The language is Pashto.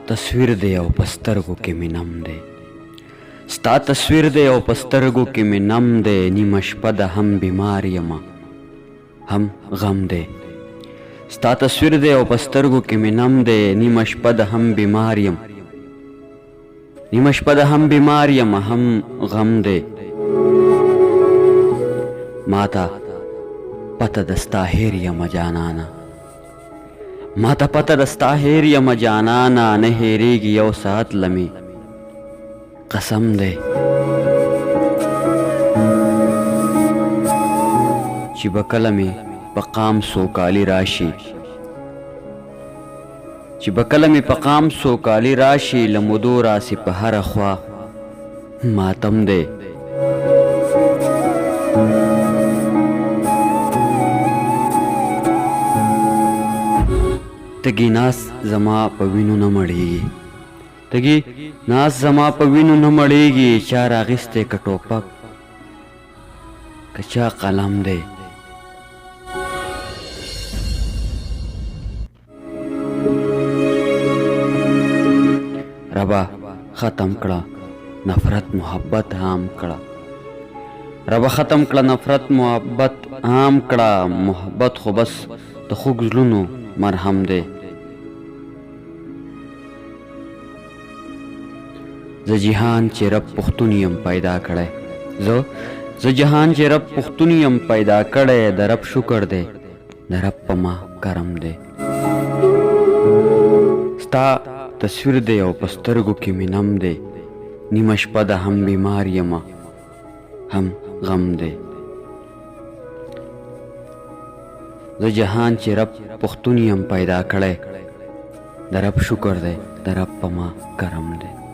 تصویر دی او پسترګو کې مې نم دی ستا تصویر دی او پسترګو کې مې نم دی نیمه شپه ده هم بیمار یم هم غم دی ستا تصویر دی او پسترګو کې مې نم دی نیمه شپه ده هم بیمار یم نیمه شپه ده هم بیمار یم هم غم دی ماته پته د ستا هیر یم جانانه ماته پته د ستا هیر یم جانانه نه هیریږي یو ساعت لمې قسم دی چې به کله مې په قام سوکالي راشي چې به کله مې په قام سوکالي راشي له مودو راسي په هره خوا ماتم دی تګي ناس زما په وینو نه مړېږي تګي ناس زما په وینو نه مړېږي چا راغیستی که ټوپک که چا قلم دی ربا ختم کړه نفرت محبت عام کړه ربا ختم کړه نفرت محبت عام کړه محبت خو بس د خوږ زړونو مرهم دی زه جهان چې رب پښتون یم پیدا کړی زه جهان چې رب پښتون یم پیدا کړی د رب شکر دی د رب په ما کرم دی ستا تصویر دی او په سترګو کې مې نم دی نیمه شپه ده هم بیمار یم هم غم دی زه جهان چې رب پښتون یم پیدا کړی د رب شکر دی د رب په ما کرم دی